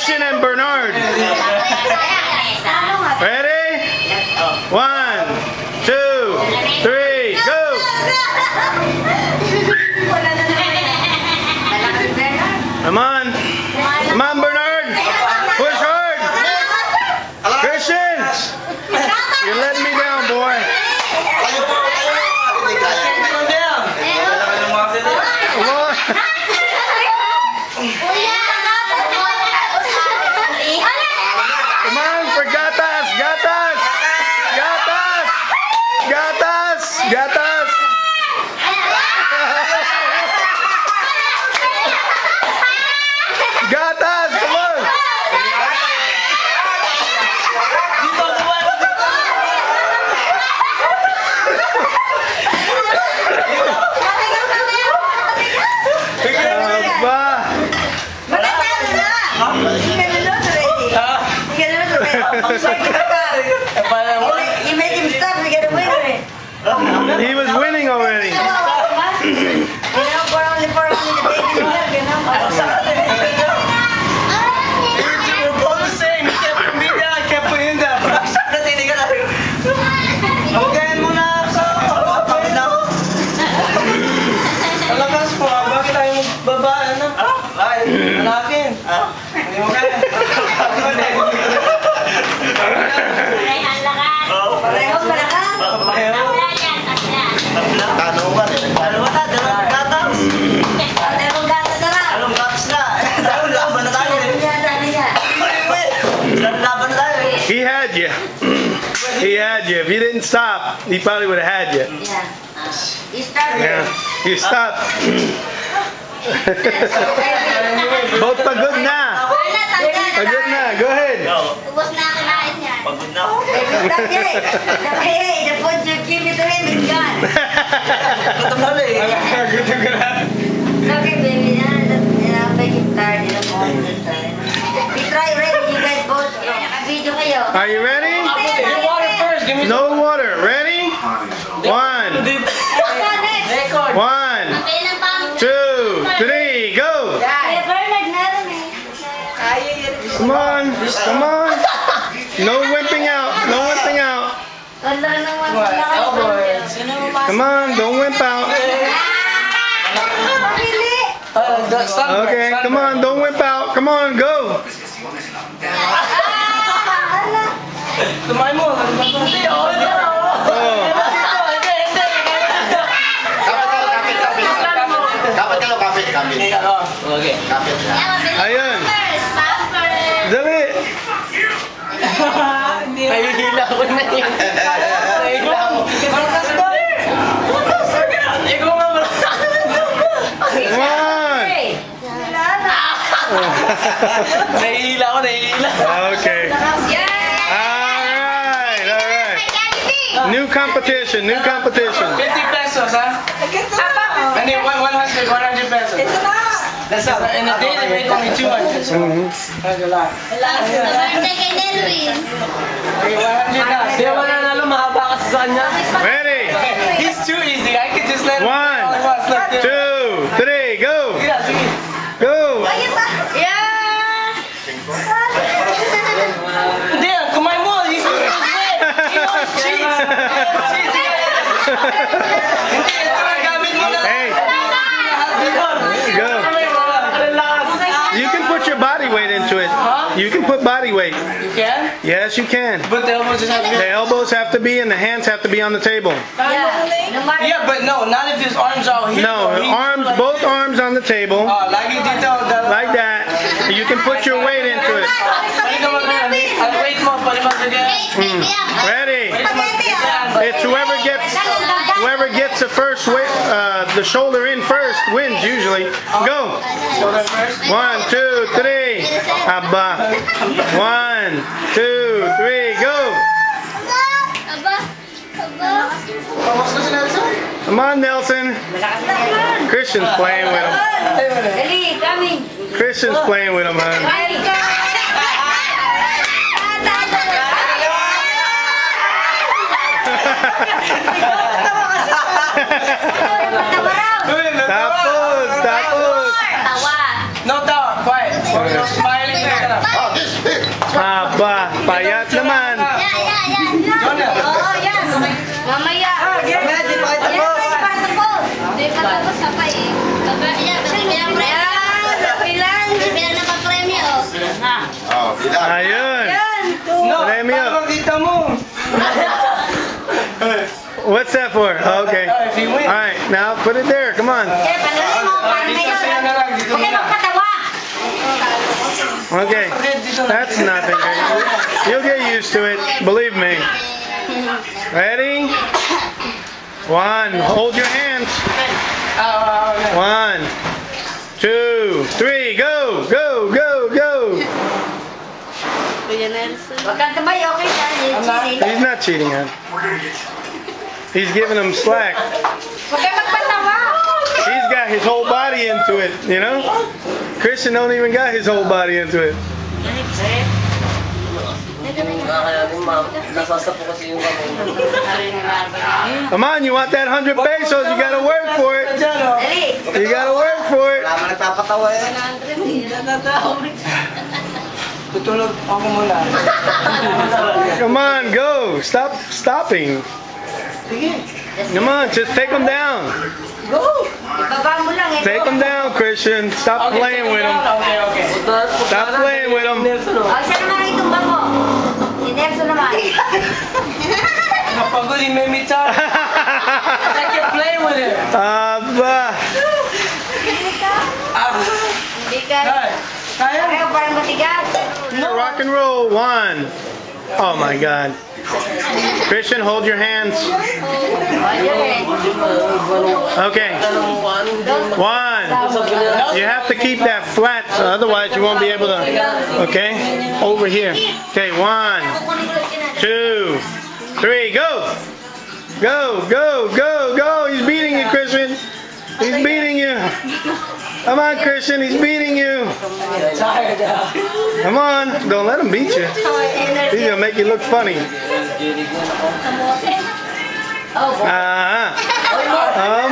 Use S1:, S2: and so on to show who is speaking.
S1: Christian and Bernard. Ready? 1, 2, 3, go! Come on. Come on, Bernard. Push hard. Christian. You're letting me down, boy. Come on for gatas. Gatas. Gatas. Gatas. Gatas. Gatas, come on!
S2: You make him stop, we get a winner.
S1: He was winning already. He had you. He had you. If you didn't stop, he probably would have had you.
S2: Yeah. You started.
S1: Yeah. You stopped. Both pagod na. Pagod na. Go ahead.
S3: Ubos na ako na yan.
S4: Pagod na ako.
S2: Hey, the food you give it to him is gone.
S4: Gutom na ulit.
S2: It's okay, baby. I'll make him tired in the morning. We try already. You guys both. Video kayo.
S1: Are you ready?
S4: Give water first. Give me
S1: No water. Ready? 1, 1, 2, 3, go! Come on, come on. No wimping out. No wimping out. Come on, don't wimp out. Okay, come on, don't wimp out. Come on, go.
S4: Tumay mo. Okay.
S1: Ayun. Dali.
S4: Nahihila ko na yun. Nahihila ko. Ikaw nga wala.
S1: Come on.
S4: Nahihila ko, nahihila.
S1: Okay. All right. New competition, new competition.
S4: 50 pesos, ha? And then 100 pesos. That's all. In a day, they make only 200. So that's a lot.
S3: Birthday kay Nelwin.
S4: Okay, 100 na. Di ba nanalo, mahaba kasi sa kanya?
S1: Ready?
S4: He's too easy. I could just let him
S1: 1, 2, 3, go.
S4: Sige, sige.
S1: Go.
S4: Hindi, kumain mo. He's using his way. He wants cheese. Hindi, ito ang gamit mo na.
S1: Hey. Go. You can put your body weight into it. You can put body weight.
S4: You can?
S1: Yes, you can.
S4: But the elbows just have to be...
S1: The elbows have to be and the hands have to be on the table.
S4: Yeah, but no, not if his arms are here.
S1: No, arms, both arms on the table.
S4: Lagi dito.
S1: Like that. You can put your weight into it.
S4: Ang weight mo, palimag again.
S1: Ready? It's whoever gets the first weight, the shoulder in first wins usually. Go.
S4: Shoulder first.
S1: 1, 2, 3. Aba. 1, 2, 3, go. Come on, Nelson. Christian's playing with him. Christian's playing with him, man. Tapos.
S4: No, quiet. Smiling.
S1: What's that for? Okay.
S4: If he wins.
S1: All right, now put it there. Come on.
S2: Kaya panunin mo, parang may
S4: Dito sa'yo na lang. Dito
S2: Huwag kayo
S4: na.
S2: magpatawa.
S1: Okay. That's nothing. You'll get used to it. Believe me. Ready? 1. Hold your hands. 1, 2, 3. Go, go, go, go.
S2: Huwag kang tumayo, okay ka?
S1: He's not cheating, hon. He's giving him slack.
S2: Huwag kayo magpatawa.
S1: He's got his whole body into it, you know? Christian don't even got his whole body into it. Come on, you want that 100 pesos, you gotta work for it.
S2: Dali.
S1: You gotta work for it.
S4: Tutulog ako muna.
S1: Come on, go. Stop stopping. Come on, just take them down.
S2: Ibaba mo lang eh.
S1: Take them down, Christian. Stop playing with them.
S4: Okay.
S1: Stop playing with them.
S2: O, isa naman ang itumba mo. Si Nelson naman.
S4: Napagod yung may mitsa. I can't play with it.
S1: Aba.
S2: Hindi ka.
S4: Kaya?
S2: Kaya parang matigas.
S1: Rock and roll. 1. Oh my God. Christian, hold your hands. Okay. 1. You have to keep that flat, otherwise you won't be able to. Okay? Over here. Okay, 1, 2, 3, go! Go, go, go, go! He's beating you, Christian. He's beating you. Come on, Christian, he's beating you. Come on, don't let him beat you. He's gonna make you look funny. Oh